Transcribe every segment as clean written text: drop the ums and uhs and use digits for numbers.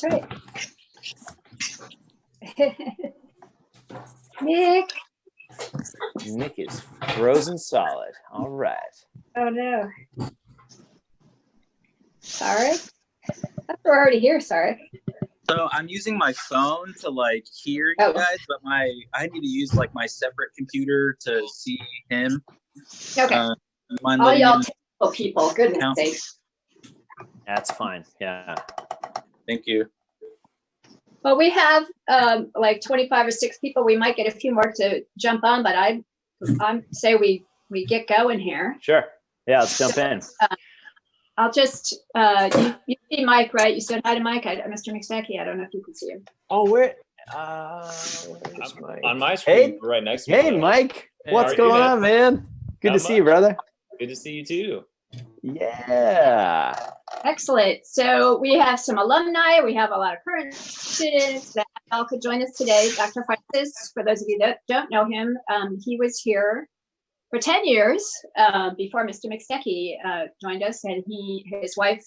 right. Nick. Nick is frozen solid. All right. Oh no. Sorry. We're already here. Sorry. So I'm using my phone to like hear you guys, but I need to use like my separate computer to see him. Okay. All y'all technical people, goodness sakes. That's fine. Yeah. Thank you. Well, we have like 25 or 6 people. We might get a few more to jump on, but I'm say we get going here. Sure. Yeah, let's jump in. I'll just you see Mike, right? You said hi to Mike. Mr. McStackey. I don't know if you can see him. Oh, where's Mike? On my screen, right next to me. Hey, Mike. What's going on, man? Good to see you, brother. Good to see you too. Yeah. Excellent. So we have some alumni. We have a lot of current students that all could join us today. Dr. Francis, for those of you that don't know him, he was here for 10 years before Mr. McStackey joined us, and his wife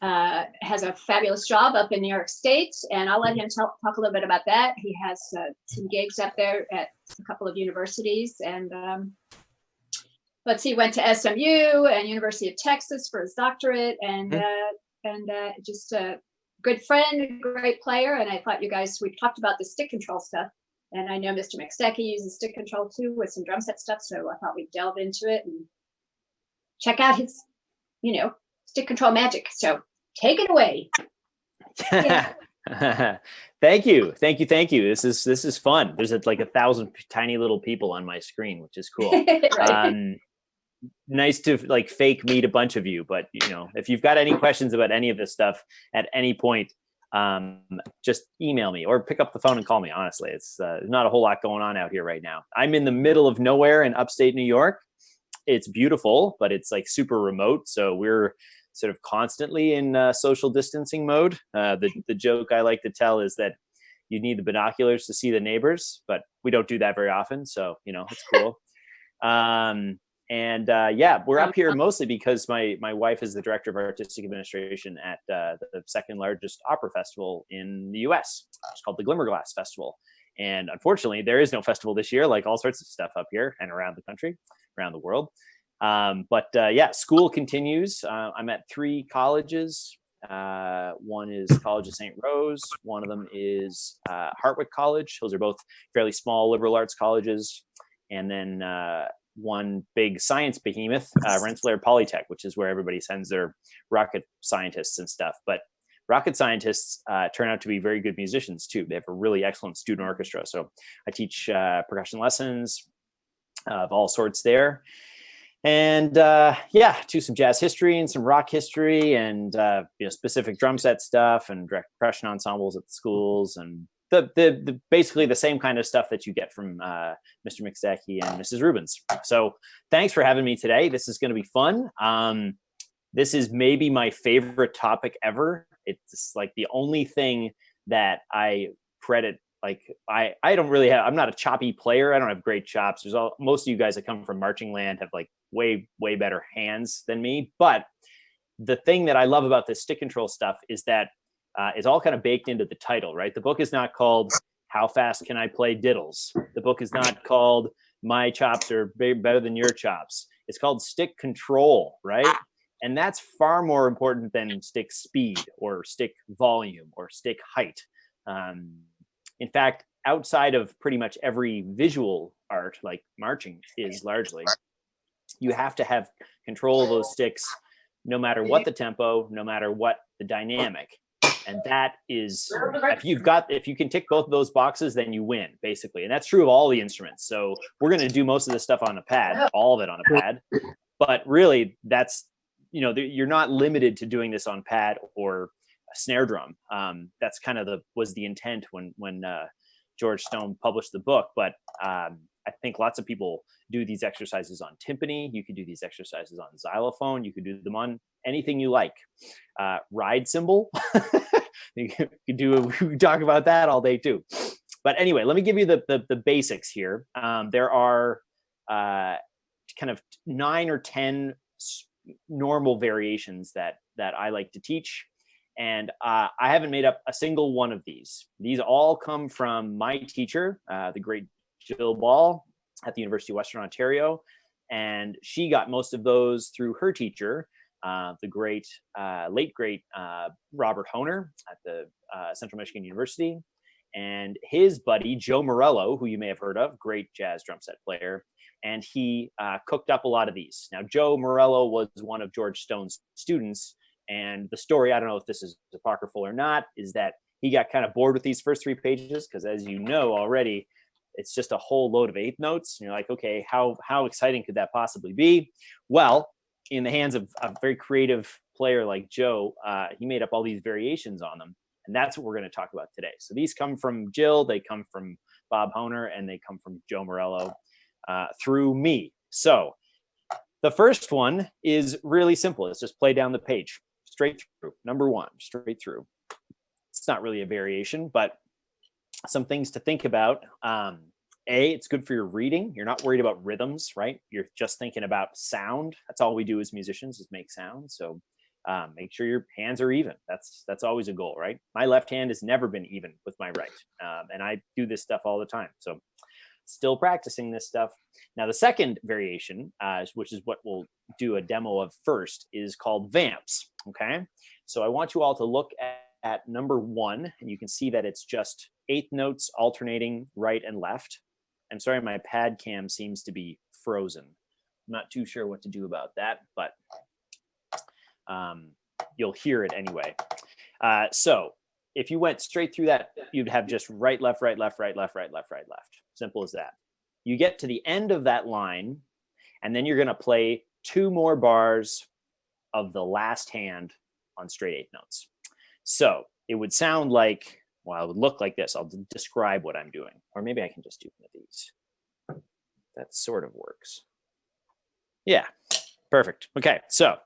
has a fabulous job up in New York State, and I'll let him talk a little bit about that. He has some gigs up there at a couple of universities, and he went to SMU and University of Texas for his doctorate, and just a good friend, a great player. And I thought we talked about the stick control stuff, and I know Mr. McStackey uses stick control too with some drum set stuff, so I thought we'd delve into it and check out his, stick control magic. So take it away. Yeah. Thank you. This is fun. There's like 1,000 tiny little people on my screen, which is cool. Right. Nice to like fake meet a bunch of you, but if you've got any questions about any of this stuff at any point, just email me or pick up the phone and call me. Honestly, it's not a whole lot going on out here right now. I'm in the middle of nowhere in upstate New York. It's beautiful, but it's like super remote. So we're sort of constantly in social distancing mode. The joke I like to tell is that you need the binoculars to see the neighbors, but we don't do that very often. So, it's cool. We're up here mostly because my wife is the director of artistic administration at the second largest opera festival in the US. It's called the Glimmerglass Festival. And unfortunately, there is no festival this year, like all sorts of stuff up here and around the country, around the world. School continues. I'm at 3 colleges. One is College of St. Rose. One of them is Hartwick College. Those are both fairly small liberal arts colleges. And then one big science behemoth, Rensselaer Polytech, which is where everybody sends their rocket scientists and stuff. But rocket scientists turn out to be very good musicians too. They have a really excellent student orchestra. So I teach percussion lessons of all sorts there. And do some jazz history and some rock history and specific drum set stuff and direct percussion ensembles at the schools and the basically the same kind of stuff that you get from Mr. McStackey and Mrs. Rubens. So thanks for having me today. This is going to be fun. This is maybe my favorite topic ever. It's like the only thing that I credit. Like I don't really have, I'm not a choppy player. I don't have great chops. Most of you guys that come from marching land have like way better hands than me. But the thing that I love about this stick control stuff is that it's all kind of baked into the title, right? The book is not called How Fast Can I Play Diddles? The book is not called My Chops Are Better Than Your Chops. It's called Stick Control, right? And that's far more important than stick speed or stick volume or stick height. In fact, outside of pretty much every visual art, like marching is largely, you have to have control of those sticks no matter what the tempo, no matter what the dynamic. And that is, if you can tick both of those boxes, then you win, basically. And that's true of all the instruments. So we're going to do most of this stuff on a pad, all of it on a pad. But really, that's, you're not limited to doing this on pad or a snare drum. That's kind of was the intent when George Stone published the book. But I think lots of people do these exercises on timpani. You could do these exercises on xylophone. You could do them on anything you like. Ride cymbal. We can talk about that all day too. But anyway, let me give you the basics here. There are kind of 9 or 10 normal variations that I like to teach. And I haven't made up a single one of these. These all come from my teacher, the great Jill Ball at the University of Western Ontario. And she got most of those through her teacher, the late great Robert Honer at the Central Michigan University. And his buddy, Joe Morello, who you may have heard of, great jazz drum set player. And he cooked up a lot of these. Now, Joe Morello was one of George Stone's students. And the story, I don't know if this is apocryphal or not, is that he got kind of bored with these first 3 pages because, as you know already, it's just a whole load of eighth notes. And you're like, okay, how exciting could that possibly be? Well, in the hands of a very creative player like Joe, he made up all these variations on them. And that's what we're going to talk about today. So these come from Jill, they come from Bob Honer, and they come from Joe Morello through me. So the first one is really simple. It's just play down the page. Straight through. Number 1, straight through. It's not really a variation, but some things to think about. It's good for your reading. You're not worried about rhythms, right? You're just thinking about sound. That's all we do as musicians is make sound. So make sure your hands are even. That's always a goal, right? My left hand has never been even with my right. And I do this stuff all the time. So still practicing this stuff. Now, the second variation, which is what we'll do a demo of first, is called vamps. Okay, so I want you all to look at number 1, and you can see that it's just eighth notes alternating right and left. I'm sorry, my pad cam seems to be frozen. I'm not too sure what to do about that, but you'll hear it anyway. So if you went straight through that, you'd have just right, left, right, left, right, left, right, left, right, left. Simple as that. You get to the end of that line, and then you're going to play 2 more bars of the last hand on straight eighth notes. So it would sound like, well, it would look like this. I'll describe what I'm doing. Or maybe I can just do one of these. That sort of works. Yeah, perfect. Okay, so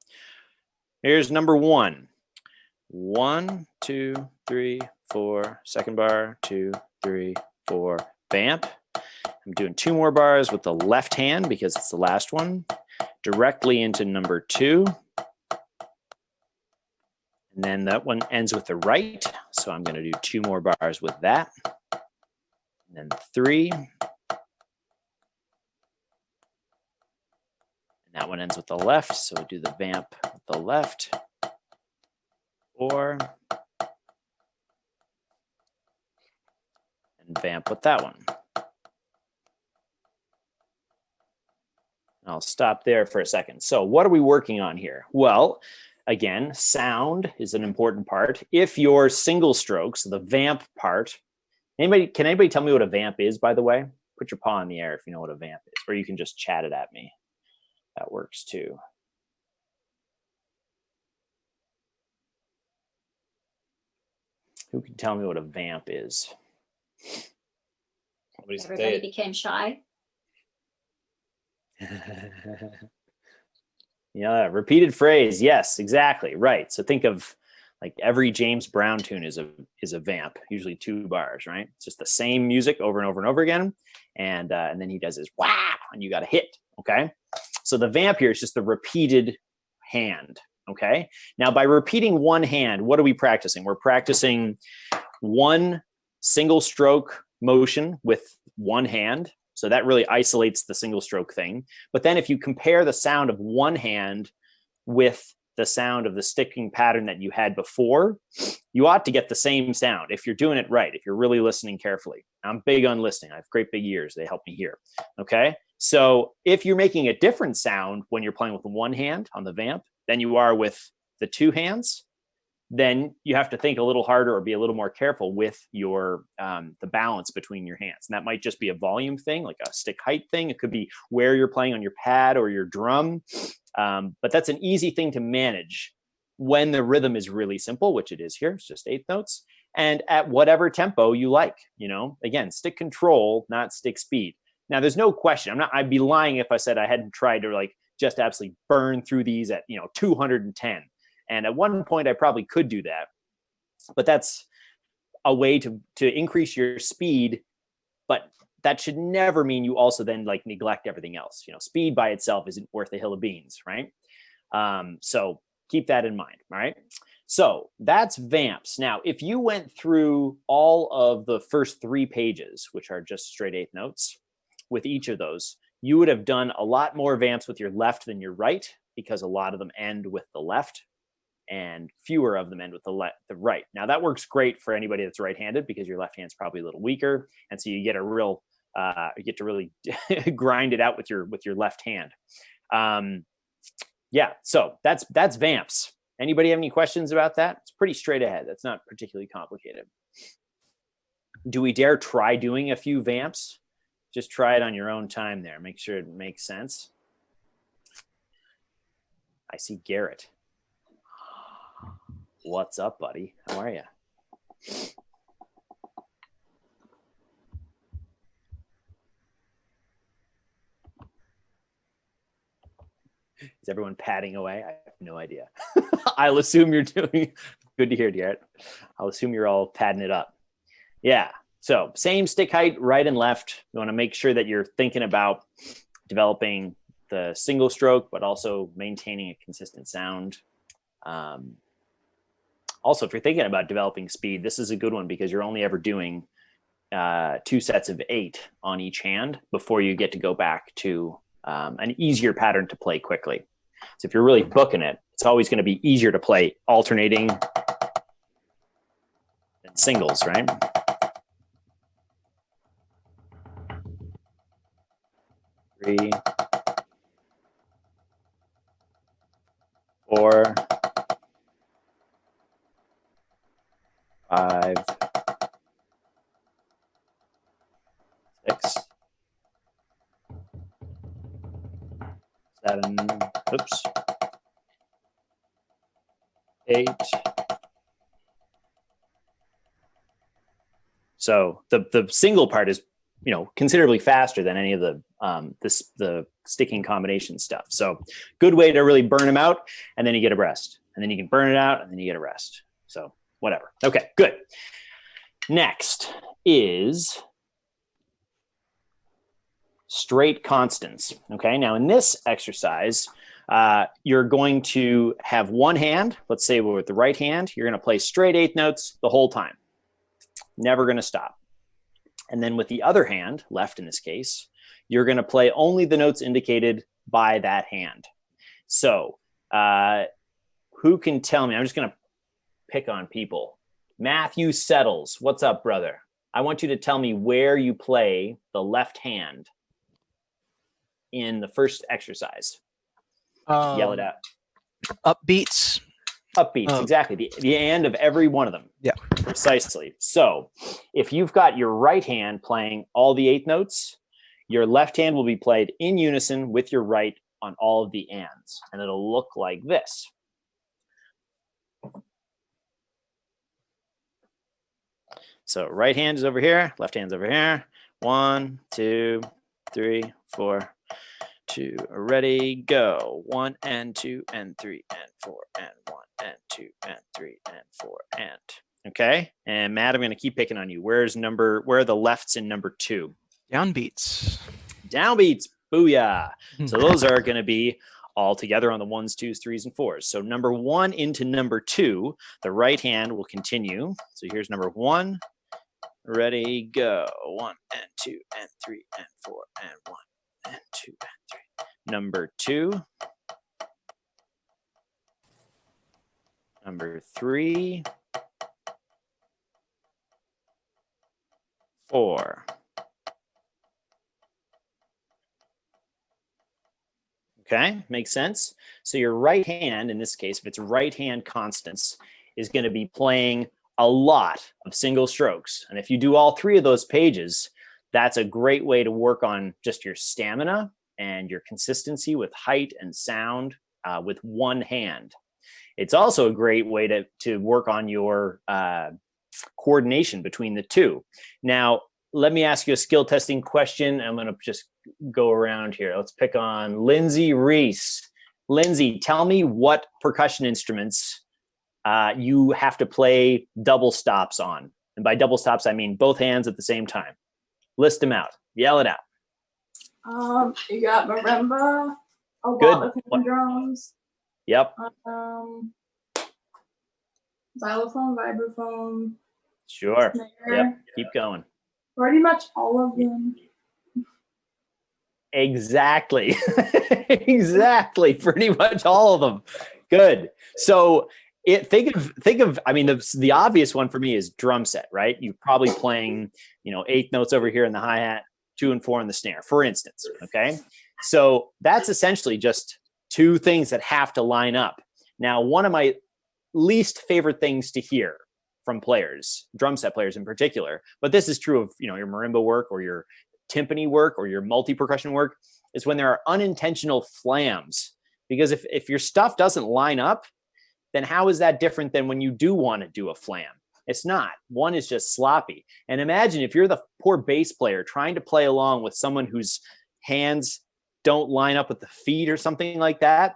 here's number 1. 1, 2, 3, 4. Second bar, 2, 3, 4. Vamp. I'm doing 2 more bars with the left hand because it's the last one. Directly into number 2. And then that one ends with the right. So I'm going to do 2 more bars with that. And then 3. And that one ends with the left. So we'll do the vamp with the left. 4. And vamp with that one. I'll stop there for a second. So what are we working on here? Well, again, sound is an important part. If your single strokes, the vamp part, can anybody tell me what a vamp is, by the way? Put your paw in the air if you know what a vamp is, or you can just chat it at me. That works too. Who can tell me what a vamp is? Everybody became shy. Yeah, repeated phrase. Yes, exactly. Right. So think of like every James Brown tune is a vamp, usually 2 bars, right? It's just the same music over and over and over again. And then he does his wow, and you got a hit. Okay. So the vamp here is just the repeated hand. Okay. Now, by repeating one hand, what are we practicing? We're practicing one single stroke motion with one hand. So that really isolates the single stroke thing. But then if you compare the sound of one hand with the sound of the sticking pattern that you had before, you ought to get the same sound if you're doing it right, if you're really listening carefully. I'm big on listening. I have great big ears. They help me hear. Okay. So if you're making a different sound when you're playing with one hand on the vamp than you are with the 2 hands, then you have to think a little harder or be a little more careful with your the balance between your hands. And that might just be a volume thing, like a stick height thing. It could be where you're playing on your pad or your drum. But that's an easy thing to manage when the rhythm is really simple, which it is here. It's just 8 notes. And at whatever tempo you like, again, stick control, not stick speed. Now, there's no question. I'd be lying if I said I hadn't tried to just absolutely burn through these at 210. And at one point, I probably could do that, but that's a way to increase your speed. But that should never mean you also then neglect everything else. Speed by itself isn't worth a hill of beans, right? So keep that in mind. All right. So that's vamps. Now, if you went through all of the first 3 pages, which are just straight 8th notes, with each of those, you would have done a lot more vamps with your left than your right, because a lot of them end with the left and fewer of them end with the right. Now that works great for anybody that's right-handed, because your left hand's probably a little weaker. And so you get a real, you get to really grind it out with your left hand. Yeah, so that's vamps. Anybody have any questions about that? It's pretty straight ahead. That's not particularly complicated. Do we dare try doing a few vamps? Just try it on your own time there. Make sure it makes sense. I see Garrett. What's up, buddy? How are you? Is everyone padding away? I have no idea. I'll assume you're doing good to hear, Garrett. I'll assume you're all padding it up. Yeah. So same stick height, right and left. You want to make sure that you're thinking about developing the single stroke, but also maintaining a consistent sound. Also, if you're thinking about developing speed, this is a good one, because you're only ever doing 2 sets of 8 on each hand before you get to go back to an easier pattern to play quickly. So if you're really booking it, it's always going to be easier to play alternating than singles, right? Three, 4, 5, 6, 7, oops, 8. So the single part is, you know, considerably faster than any of the sticking combination stuff. So good way to really burn them out, and then you get a rest, and then you can burn it out, and then you get a rest. So whatever. Okay, good. Next is straight constants. Okay, now in this exercise, you're going to have one hand. Let's say with the right hand, you're going to play straight 8th notes the whole time. Never going to stop. And then with the other hand, left in this case, you're going to play only the notes indicated by that hand. So who can tell me? I'm just going to pick on people. Matthew Settles, what's up, brother? I want you to tell me where you play the left hand in the first exercise. Yell it out. Upbeats. Upbeats, exactly. The and of every one of them. Yeah. Precisely. So if you've got your right hand playing all the 8th notes, your left hand will be played in unison with your right on all of the ands. And it'll look like this. So right hand is over here, left hand's over here. 1, 2, 3, 4, 2, ready, go. 1 and 2 and 3 and 4 and 1 and 2 and 3 and 4 and. Okay, and Matt, I'm going to keep picking on you. Where are the lefts in number 2? Downbeats. Downbeats, booyah. So those are going to be all together on the 1s, 2s, 3s, and 4s. So number 1 into number 2, the right hand will continue. So here's number 1. Ready, go. 1 and 2 and 3 and 4 and 1 and 2 and 3. Number 2. Number 3. 4. Okay, makes sense. So your right hand, in this case, if it's right hand constants, is going to be playing a lot of single strokes. And if you do all 3 of those pages, that's a great way to work on just your stamina and your consistency with height and sound with one hand. It's also a great way to work on your coordination between the 2. Now, let me ask you a skill testing question. I'm going to just go around here. Let's pick on Lindsay Reese. Lindsay, tell me what percussion instruments you have to play double stops on. And by double stops, I mean both hands at the same time. List them out. Yell it out. You got marimba, a Good. lot of hand drums. Yep. xylophone, vibraphone, Sure. snare. Yep. Keep going. Pretty much all of them. Exactly. Exactly. Pretty much all of them. Good. So think of, I mean, the obvious one for me is drum set, right? You're probably playing, eighth notes over here in the hi-hat, 2 and 4 in the snare, for instance. Okay. So that's essentially just two things that have to line up. Now, one of my least favorite things to hear from players, drum set players in particular, but this is true of, your marimba work or your timpani work or your multi-percussion work, is when there are unintentional flams. Because if your stuff doesn't line up, then how is that different than when you do want to do a flam? It's not. One is just sloppy. And imagine if you're the poor bass player trying to play along with someone whose hands don't line up with the feet or something like that.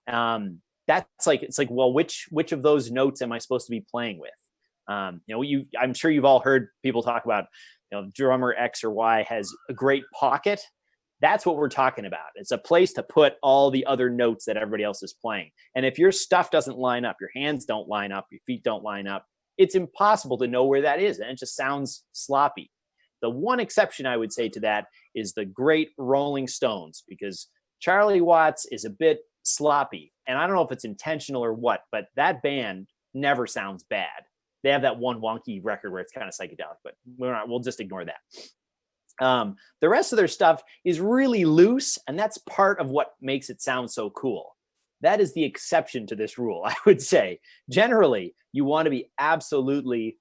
That's like, it's like, well, which of those notes am I supposed to be playing with? I'm sure you've all heard people talk about, drummer X or Y has a great pocket. That's what we're talking about. It's a place to put all the other notes that everybody else is playing. And if your stuff doesn't line up, your hands don't line up, your feet don't line up, it's impossible to know where that is. And it just sounds sloppy. The one exception I would say to that is the great Rolling Stones, because Charlie Watts is a bit sloppy. And I don't know if it's intentional or what, but that band never sounds bad. They have that one wonky record where it's kind of psychedelic, but we'll just ignore that. The rest of their stuff is really loose, and that's part of what makes it sound so cool. That is the exception to this rule, I would say. Generally, you want to be absolutely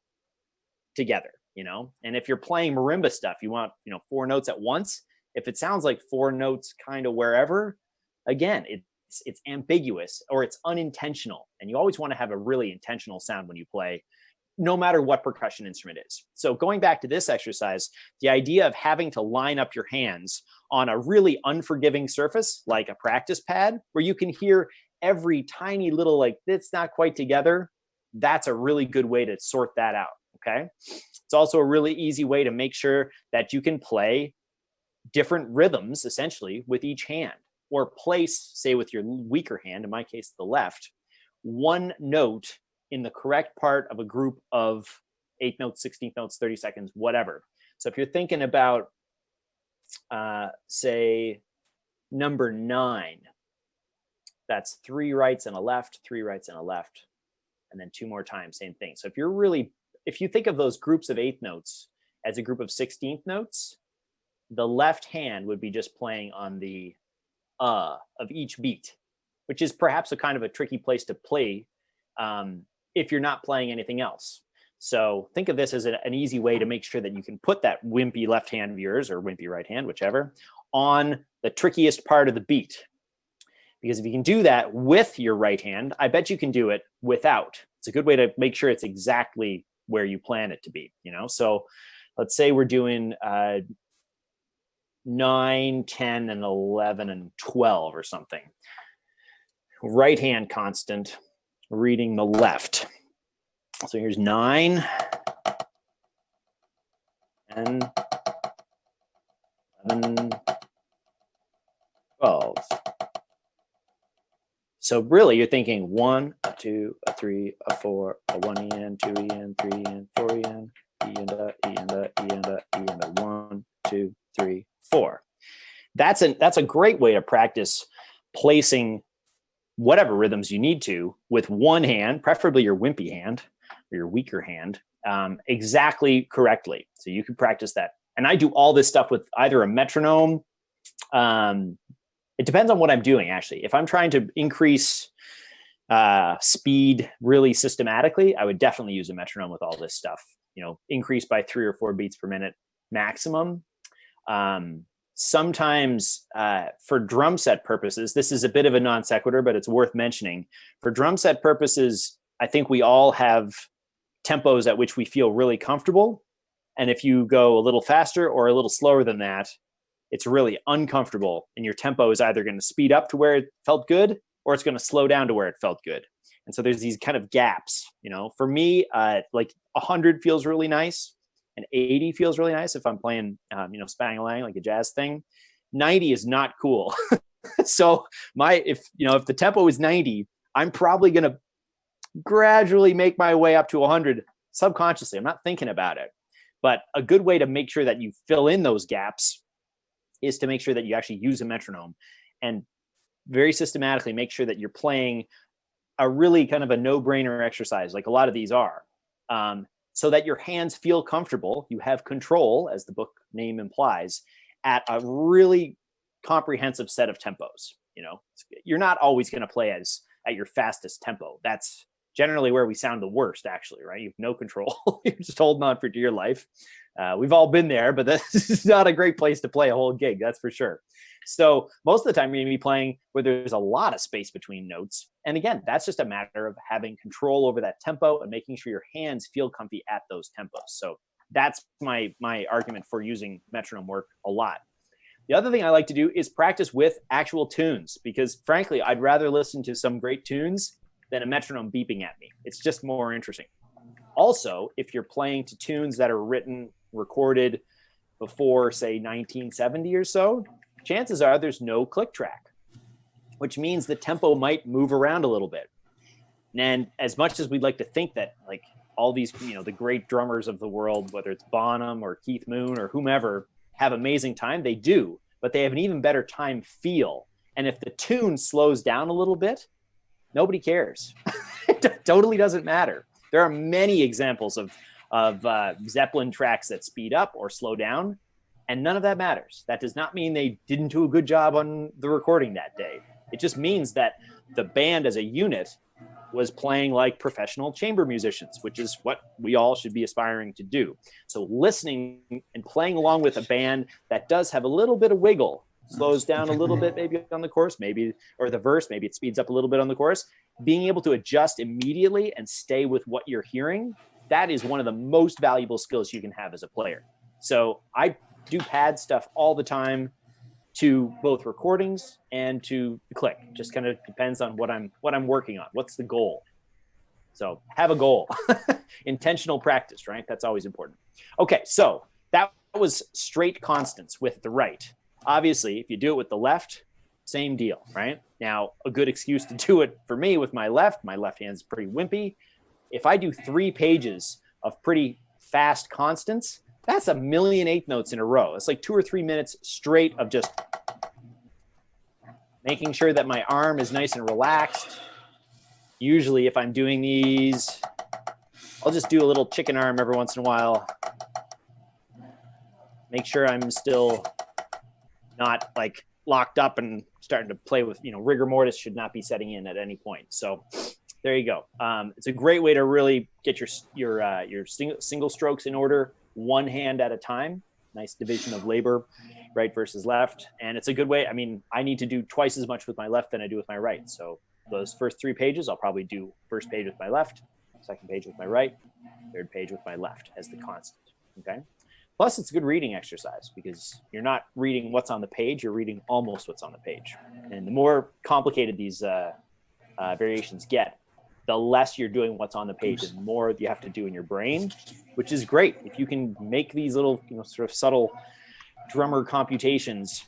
together, and if you're playing marimba stuff, you want, 4 notes at once. If it sounds like 4 notes kind of wherever, again, it's ambiguous or it's unintentional, and you always want to have a really intentional sound when you play, no matter what percussion instrument is. So going back to this exercise, the idea of having to line up your hands on a really unforgiving surface, like a practice pad, where you can hear every tiny little, like, it's not quite together, that's a really good way to sort that out, okay? It's also a really easy way to make sure that you can play different rhythms, essentially, with each hand, or place, say with your weaker hand, in my case, the left, one note in the correct part of a group of 8 notes, 16th notes, 30 seconds, whatever. So if you're thinking about, say, number 9, that's 3 rights and a left, 3 rights and a left, and then 2 more times, same thing. So if you think of those groups of 8th notes as a group of 16th notes, the left hand would be just playing on the of each beat, which is perhaps a kind of a tricky place to play if you're not playing anything else. So think of this as an easy way to make sure that you can put that wimpy left hand of yours, or wimpy right hand, whichever, on the trickiest part of the beat. Because if you can do that with your right hand, I bet you can do it without. It's a good way to make sure it's exactly where you plan it to be, So let's say we're doing 9, 10, and 11, and 12 or something. Right hand constant, reading the left. So here's 9, 10, 11, 12. So really you're thinking 1, a 2, a 3, a 4, a 1 EN, 2 EN, 3 EN, 4 EN, E and a, E and a, E and a, E and a, 1, 2, 3, 4. That's a great way to practice placing whatever rhythms you need to with one hand, preferably your wimpy hand or your weaker hand, exactly correctly. So you can practice that. And I do all this stuff with either a metronome. It depends on what I'm doing, actually. If I'm trying to increase speed really systematically, I would definitely use a metronome with all this stuff. Increase by 3 or 4 beats per minute maximum. Sometimes for drum set purposes, this is a bit of a non sequitur, but it's worth mentioning. For drum set purposes, I think we all have tempos at which we feel really comfortable. And if you go a little faster or a little slower than that, it's really uncomfortable. And your tempo is either going to speed up to where it felt good, or it's going to slow down to where it felt good. And so there's these kind of gaps, for me, like 100 feels really nice. And 80 feels really nice if I'm playing, spang-a-lang, like a jazz thing. 90 is not cool. So if the tempo is 90, I'm probably going to gradually make my way up to 100 subconsciously. I'm not thinking about it. But a good way to make sure that you fill in those gaps is to make sure that you actually use a metronome and very systematically make sure that you're playing a really kind of a no-brainer exercise, like a lot of these are, so that your hands feel comfortable. You have control, as the book name implies, at a really comprehensive set of tempos. You know, you're not always going to play at your fastest tempo. That's generally where we sound the worst, actually, right? You have no control. You're just holding on for dear life. We've all been there, but this is not a great place to play a whole gig, that's for sure. So most of the time you're going to be playing where there's a lot of space between notes. And again, that's just a matter of having control over that tempo and making sure your hands feel comfy at those tempos. So that's my argument for using metronome work a lot. The other thing I like to do is practice with actual tunes, because frankly, I'd rather listen to some great tunes than a metronome beeping at me. It's just more interesting. Also, if you're playing to tunes that are written, recorded before, say, 1970 or so, chances are there's no click track, which means the tempo might move around a little bit. And as much as we'd like to think that, like, all these, you know, the great drummers of the world, whether it's Bonham or Keith Moon or whomever, have amazing time, they do, but they have an even better time feel. And if the tune slows down a little bit, nobody cares. It totally doesn't matter. There are many examples of Zeppelin tracks that speed up or slow down, and none of that matters. That does not mean they didn't do a good job on the recording that day. It just means that the band as a unit was playing like professional chamber musicians, which is what we all should be aspiring to do. So listening and playing along with a band that does have a little bit of wiggle, slows down a little bit maybe on the chorus, maybe, or the verse, maybe it speeds up a little bit on the chorus, being able to adjust immediately and stay with what you're hearing, that is one of the most valuable skills you can have as a player. So I do pad stuff all the time to both recordings and to the click. Just kind of depends on what I'm working on. What's the goal? So have a goal. Intentional practice, right? That's always important. Okay, so that was straight constants with the right. Obviously, if you do it with the left, same deal, right? Now, a good excuse to do it for me with my left hand's pretty wimpy. If I do 3 pages of pretty fast constants, that's 1,000,000 eighth notes in a row. It's like 2 or 3 minutes straight of just making sure that my arm is nice and relaxed. Usually if I'm doing these, I'll just do a little chicken arm every once in a while. Make sure I'm still not like locked up and starting to play with, you know, rigor mortis should not be setting in at any point. So there you go. It's a great way to really get your single strokes in order, one hand at a time. Nice division of labor, right versus left. And it's a good way. I mean, I need to do twice as much with my left than I do with my right. So those first 3 pages, I'll probably do first page with my left, second page with my right, third page with my left as the constant. Okay. Plus, it's a good reading exercise because you're not reading what's on the page, you're reading almost what's on the page. And the more complicated these variations get, the less you're doing what's on the page and the more you have to do in your brain, which is great. If you can make these little, you know, sort of subtle drummer computations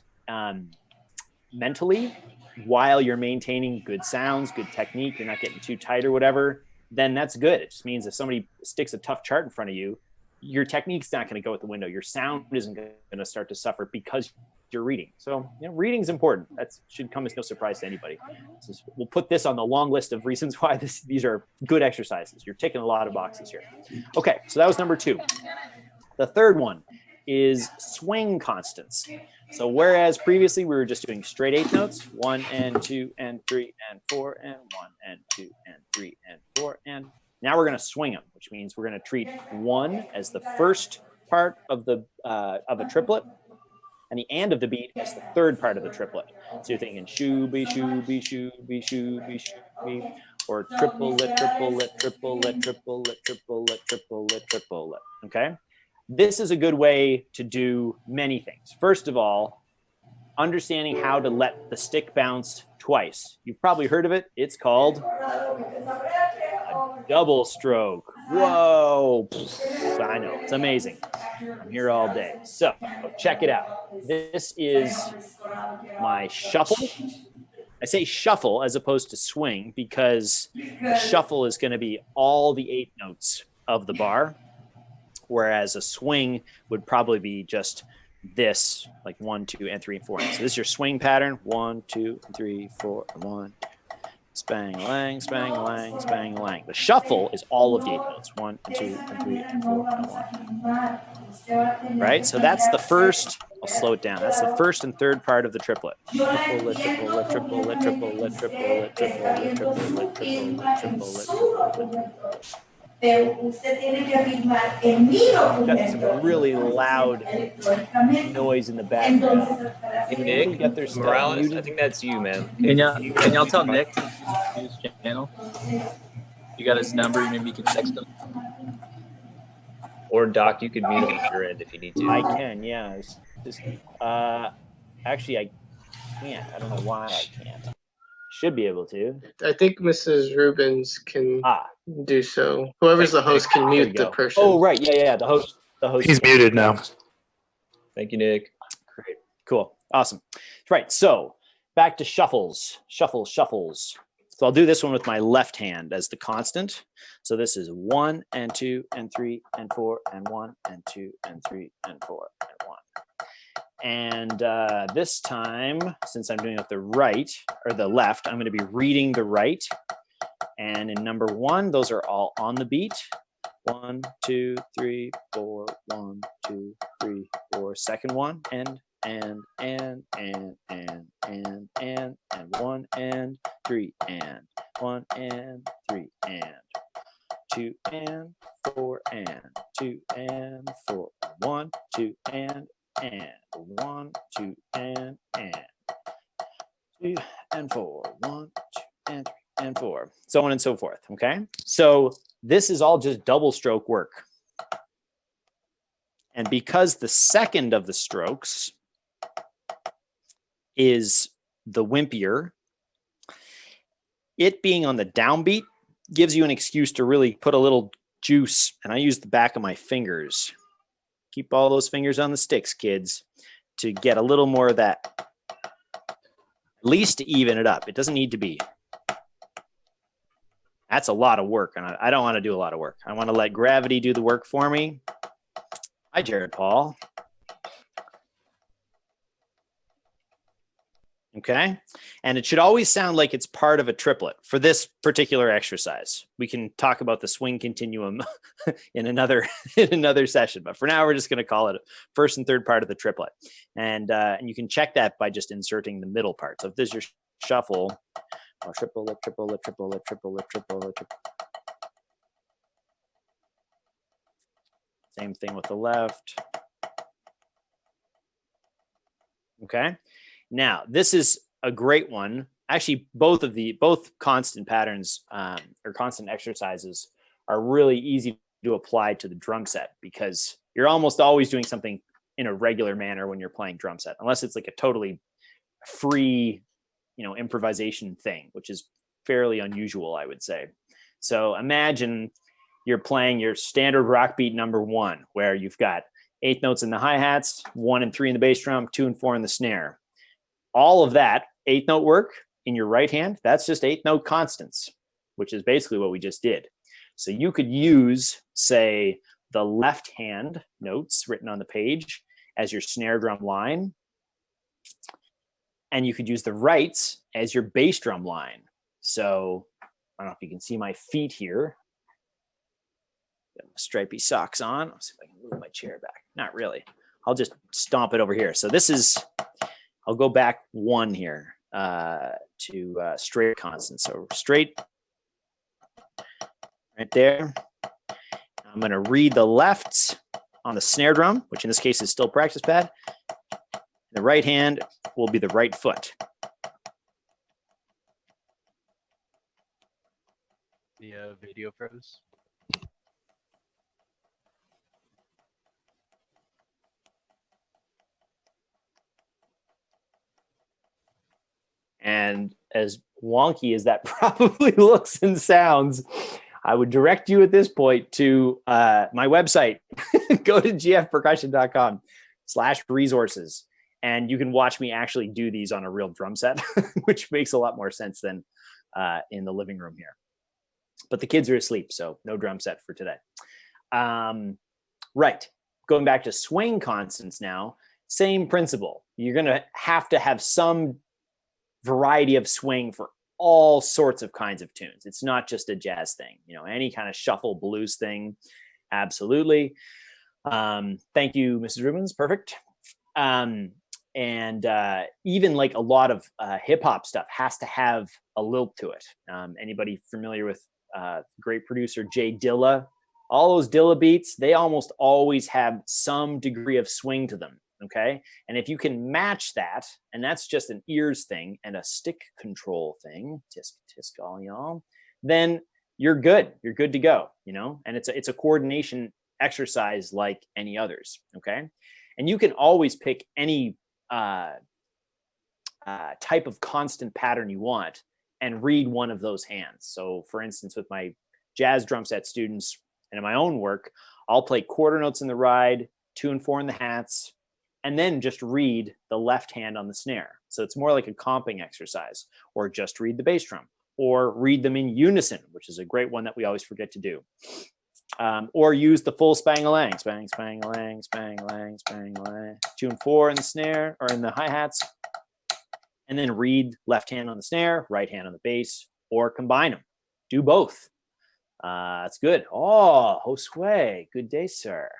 mentally while you're maintaining good sounds, good technique, you're not getting too tight or whatever, then that's good. It just means if somebody sticks a tough chart in front of you, your technique's not going to go out the window. Your sound isn't going to start to suffer because you're reading. So, you know, reading's important. That should come as no surprise to anybody. We'll put this on the long list of reasons why these are good exercises. You're ticking a lot of boxes here. Okay, so that was number 2. The third one is swing constants. So whereas previously we were just doing straight 8th notes, 1 and 2 and 3 and 4 and 1 and 2 and 3 and 4 and now we're going to swing them, which means we're going to treat 1 as the first part of a triplet, and the end of the beat as the third part of the triplet. So you're thinking shoo-be, shoo-be, shoo-be, shoo-be, shoo-be, or triplet, triplet, triplet, triplet, triplet, triplet, triplet. Okay? This is a good way to do many things. First of all, understanding how to let the stick bounce twice. You've probably heard of it. It's called a double stroke. Whoa. I know. It's amazing. I'm here all day. So check it out. This is my shuffle. I say shuffle as opposed to swing because the shuffle is going to be all the 8 notes of the bar, whereas a swing would probably be just this, like 1, 2, and 3, and 4. So this is your swing pattern: 1, 2, 3, 4, and 1. Spang lang, spang lang, spang lang. The shuffle is all of the 8 notes: 1, and 2, and 3, and 4, and 1. Right? So that's the first. I'll slow it down. That's the first and third part of the triplet. Triplet, triplet, triplet, triplet, triplet, triplet, triplet, triplet, triplet. Got some really loud noise in the background. Nick, Got their stuff Morales, muted. I think that's you, man. Can y'all tell Nick to use his channel? You got his number. Maybe you can text him. Or Doc, you could mute him at your end if you need to. I can, yeah. It's just, actually, I can't. I don't know why I can't. Should be able to. I think Mrs. Rubens can Ah, do so. Whoever's the host can there we mute the go. person. Oh, right. Yeah. The host. He's muted now. Thank you, Nick. Great. Cool. Awesome. Right. So back to shuffles. Shuffles. So I'll do this one with my left hand as the constant. So this is 1 and 2 and 3 and 4 and 1 and 2 and 3 and 4 and 1. And this time, since I'm doing it with the right or the left, I'm going to be reading the right. And in number 1, those are all on the beat. 1, 2, 3, 4. 1, 2, 3, 4. Second one, and 1 and 3 and 1 and 3 and 2 and 4 and 2 and 4. 1, 2 and 1, 2 and 2 and 4. 1, 2 and 3 and 4. So on and so forth. Okay. So this is all just double stroke work. And because the second of the strokes is the wimpier, it being on the downbeat gives you an excuse to really put a little juice. And I use the back of my fingers. Keep all those fingers on the sticks, kids, to get a little more of that, at least to even it up. It doesn't need to be. That's a lot of work, and I don't want to do a lot of work. I want to let gravity do the work for me. Hi, Jared Paul. Okay, and it should always sound like it's part of a triplet for this particular exercise. We can talk about the swing continuum in another session, but for now we're just going to call it a first and third part of the triplet. And you can check that by just inserting the middle part. So if this is your shuffle, triple. Same thing with the left. Okay. Now, this is a great one. Actually, both constant patterns or constant exercises are really easy to apply to the drum set because you're almost always doing something in a regular manner when you're playing drum set, unless it's like a totally free, improvisation thing, which is fairly unusual, I would say. So imagine you're playing your standard rock beat number 1, where you've got 8 notes in the hi-hats, 1 and 3 in the bass drum, 2 and 4 in the snare. All of that 8-note work in your right hand, that's just 8-note constants, which is basically what we just did. So you could use, say, the left hand notes written on the page as your snare drum line, and you could use the rights as your bass drum line. So I don't know if you can see my feet here. Got my stripy socks on. Let's see if I can move my chair back. Not really. I'll just stomp it over here. So this is, I'll go back 1 here to straight constant. So straight right there. I'm going to read the lefts on the snare drum, which in this case is still practice pad. The right hand will be the right foot. The video froze. And as wonky as that probably looks and sounds, I would direct you at this point to my website. Go to gfpercussion.com/resources And you can watch me actually do these on a real drum set, which makes a lot more sense than in the living room here. But the kids are asleep, so no drum set for today. Right, going back to swing constants now, same principle. You're gonna have to have some variety of swing for all sorts of kinds of tunes. It's not just a jazz thing, you know, any kind of shuffle blues thing, absolutely. Thank you, Mrs. Rubens, perfect. And even like a lot of hip hop stuff has to have a lilt to it. Anybody familiar with great producer Jay Dilla? All those Dilla beats, they almost always have some degree of swing to them, okay? And if you can match that, and that's just an ears thing and a stick control thing, tisk tisk all y'all, then you're good. You're good to go, you know? And it's a coordination exercise like any others, okay? And you can always pick any type of constant pattern you want and read one of those hands. So for instance, with my jazz drum set students and in my own work, I'll play quarter notes in the ride, 2 and 4 in the hats, and then just read the left hand on the snare. So it's more like a comping exercise, or just read the bass drum, or read them in unison, which is a great one that we always forget to do. Or use the full spang-a-lang, spang, spang-a-lang, spang-a-lang, spang-a-lang, 2 and 4 in the snare or in the hi-hats, and then read left hand on the snare, right hand on the bass, or combine them. Do both. That's good. Oh, Josue, good day, sir.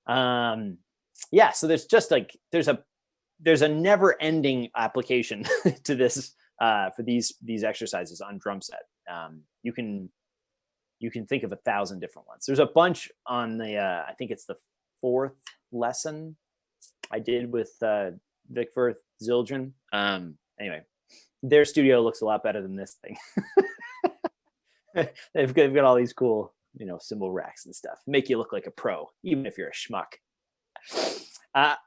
Yeah, so there's just like there's a never-ending application to this for these exercises on drum set. You can think of 1,000 different ones. There's a bunch on the I think it's the 4th lesson I did with Vic Firth Zildjian. Anyway, their studio looks a lot better than this thing. They've got all these cool, you know, cymbal racks and stuff. Make you look like a pro, even if you're a schmuck.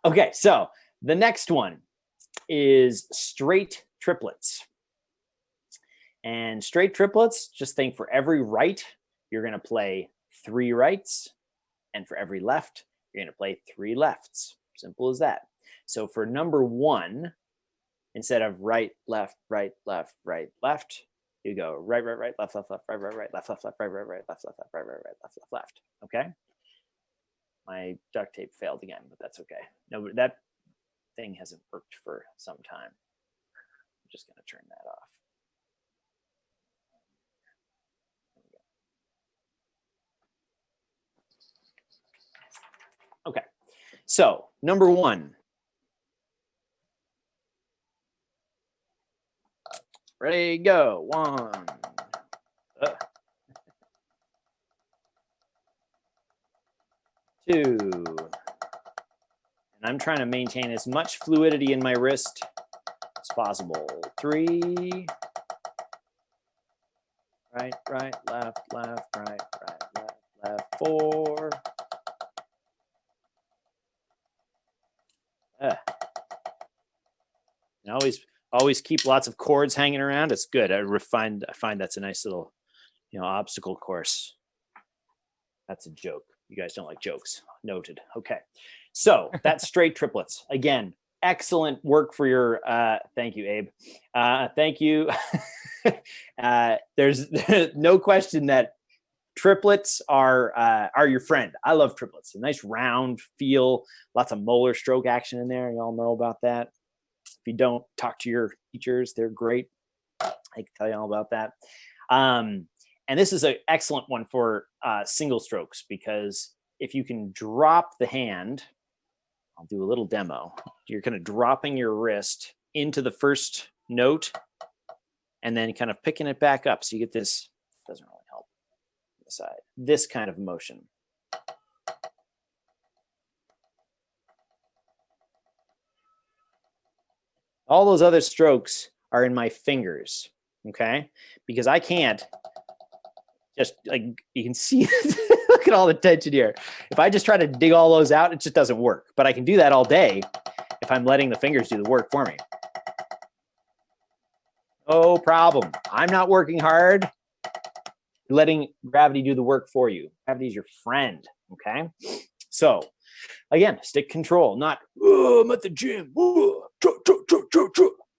Okay, so the next one is straight triplets. And straight triplets, just think for every right, you're going to play 3 rights. And for every left, you're going to play 3 lefts. Simple as that. So for number 1, instead of right, left, right, left, right, left, you go right, right, right, left, left, left, right, right, right, left, left, left, right, right, right, left, left, left, right, right, right, left, left, left. Okay? My duct tape failed again, but that's okay. No, that thing hasn't worked for some time. I'm just going to turn that off. Okay, so number 1. Ready, go. 1. 2. And I'm trying to maintain as much fluidity in my wrist as possible. 3. Right, right, left, left, right, right, left, left. 4. And always keep lots of chords hanging around. It's good. I find that's a nice little, you know, obstacle course. That's a joke. You guys don't like jokes. Noted. Okay. So that's straight triplets. Again, excellent work for your, thank you, Abe. Thank you. There's no question that triplets are your friend. I love triplets. A nice round feel, lots of molar stroke action in there. You all know about that. If you don't, talk to your teachers. They're great. I can tell you all about that. And this is an excellent one for single strokes, because if you can drop the hand, I'll do a little demo. You're kind of dropping your wrist into the first note and then kind of picking it back up. So you get this, doesn't really help, side, this kind of motion. All those other strokes are in my fingers, okay? Because I can't just, like, you can see, look at all the tension here. If I just try to dig all those out, it just doesn't work. But I can do that all day if I'm letting the fingers do the work for me. No problem. I'm not working hard. You're letting gravity do the work for you. Gravity is your friend, okay? So Again, stick control, not, oh, I'm at the gym. Oh,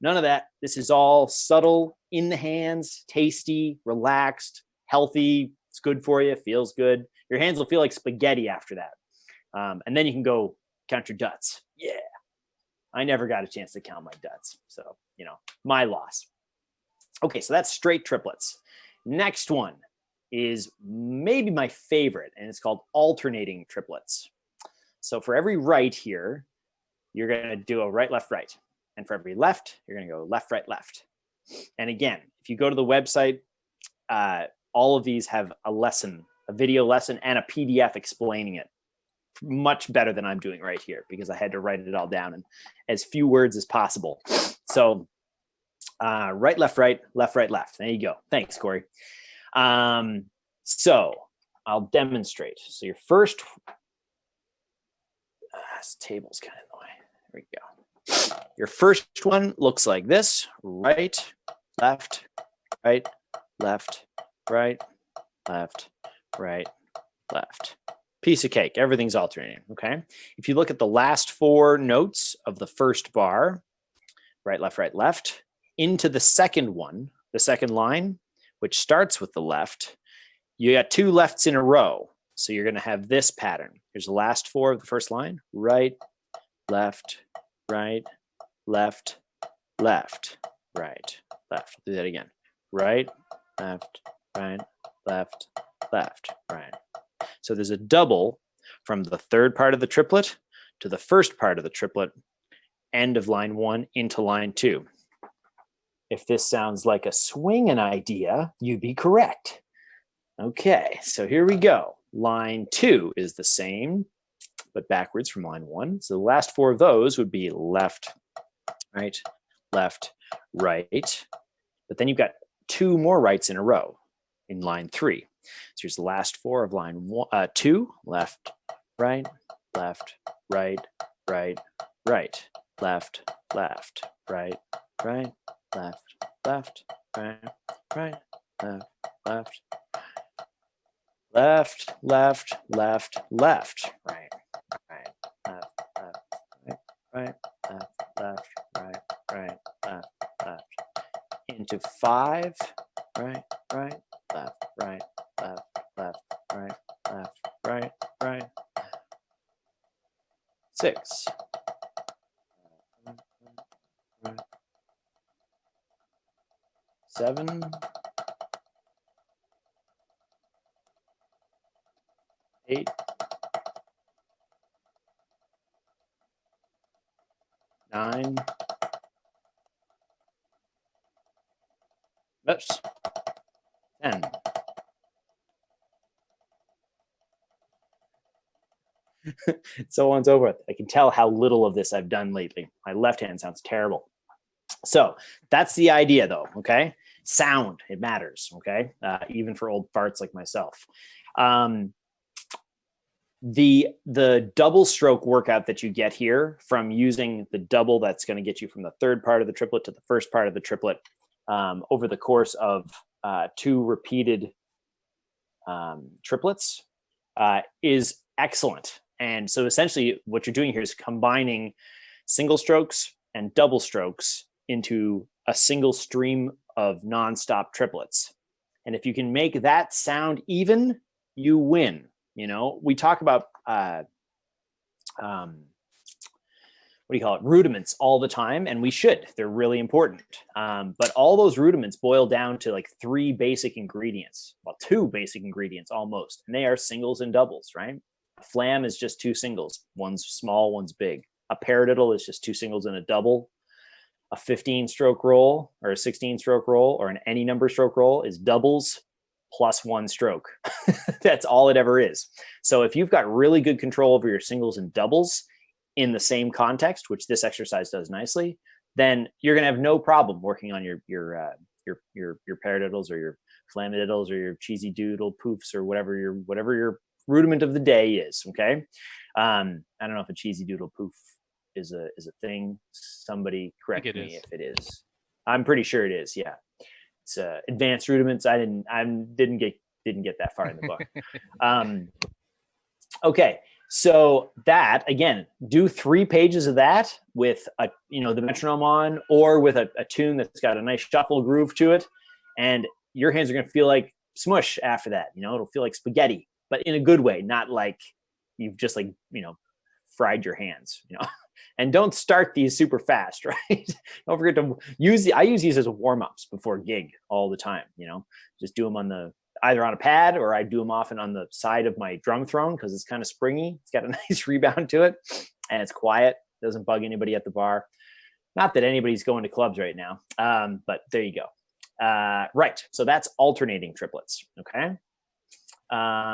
none of that. This is all subtle, in the hands, tasty, relaxed, healthy. It's good for you, feels good. Your hands will feel like spaghetti after that. And then you can go count your duts. Yeah. I never got a chance to count my duts. So, my loss. Okay, so that's straight triplets. Next one is maybe my favorite, and it's called alternating triplets. So for every right here, you're going to do a right, left, right. And for every left, you're going to go left, right, left. And again, if you go to the website, all of these have a lesson, a video lesson, and a PDF explaining it much better than I'm doing right here because I had to write it all down in as few words as possible. So right, left, right, left, right, left. There you go. Thanks, Corey. So I'll demonstrate. So your first, this table's kind of in the way. There we go. Your first one looks like this: right, left, right, left, right, left, right, left. Piece of cake. Everything's alternating. Okay. If you look at the last 4 notes of the first bar, right, left, into the second one, the second line, which starts with the left, you got 2 lefts in a row. So you're going to have this pattern. Here's the last 4 of the first line: right, left, right, left, left, right, left. Do that again. Right, left, right, left, left, right. So there's a double from the third part of the triplet to the first part of the triplet, end of line 1 into line 2. If this sounds like a swinging idea, you'd be correct. Okay, so here we go. Line 2 is the same, but backwards from line 1. So the last 4 of those would be left, right, left, right. But then you've got 2 more rights in a row in line 3. So here's the last 4 of line 2, left, right, left, right, right, right, left, left, right, right, left, left, right, right, left, left, left, left, left, left, right, right, left, left, right, right, left, left, right, right, left, left, into 5, right, right, left, right, left, left, right, left, right, right, 6. 7. 8. 9. Oops. 10. So on and so forth. I can tell how little of this I've done lately. My left hand sounds terrible. So that's the idea, though. Okay, sound, it matters. Okay, even for old farts like myself. The double stroke workout that you get here from using the double, that's going to get you from the third part of the triplet to the first part of the triplet over the course of 2 repeated triplets is excellent. And so essentially what you're doing here is combining single strokes and double strokes into a single stream of nonstop triplets. And if you can make that sound even, you win. We talk about rudiments all the time, and we should. They're really important. But all those rudiments boil down to like 3 basic ingredients. Well, 2 basic ingredients almost, and they are singles and doubles, right? A flam is just 2 singles. One's small, one's big. A paradiddle is just 2 singles and a double. A 15-stroke roll or a 16-stroke roll or an any number stroke roll is doubles plus 1 stroke. That's all it ever is. So if you've got really good control over your singles and doubles in the same context, which this exercise does nicely, then you're going to have no problem working on your paradiddles or your flamadiddles or your cheesy doodle poofs or whatever your rudiment of the day is. Okay, I don't know if a cheesy doodle poof is a thing. Somebody correct me if it is. I'm pretty sure it is. Yeah, it's advanced rudiments. I didn't get that far in the book. Okay, So that, again, do 3 pages of that with the metronome on, or with a tune that's got a nice shuffle groove to it, and your hands are going to feel like smush after that. It'll feel like spaghetti, but in a good way, not like you've just fried your hands. And don't start these super fast, right? Don't forget to I use these as warm-ups before gig all the time. Just do them either on a pad, or I do them often on the side of my drum throne, because it's kind of springy. It's got a nice rebound to it, and it's quiet. Doesn't bug anybody at the bar. Not that anybody's going to clubs right now, but there you go. Right, so that's alternating triplets, okay?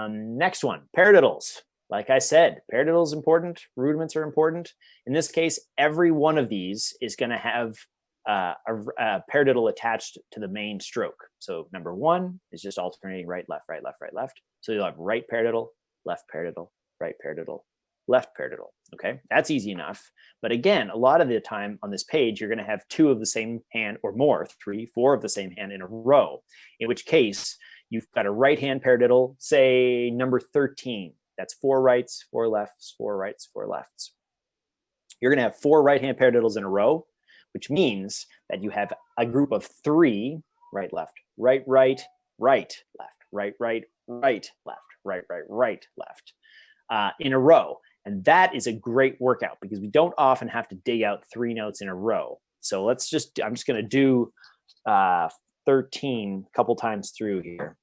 Next one, paradiddles. Like I said, paradiddle is important. Rudiments are important. In this case, every one of these is going to have a paradiddle attached to the main stroke. So number 1 is just alternating right, left, right, left, right, left. So you'll have right paradiddle, left paradiddle, right paradiddle, left paradiddle. Okay, that's easy enough. But again, a lot of the time on this page, you're going to have 2 of the same hand, or more, 3, 4 of the same hand in a row, in which case you've got a right hand paradiddle, say number 13. That's 4 rights, 4 lefts, 4 rights, 4 lefts. You're going to have 4 right hand paradiddles in a row, which means that you have a group of 3 right, left, right, right, right, left, right, right, right, left, right, right, right, left in a row. And that is a great workout, because we don't often have to dig out 3 notes in a row. So I'm just going to do 13 a couple times through here.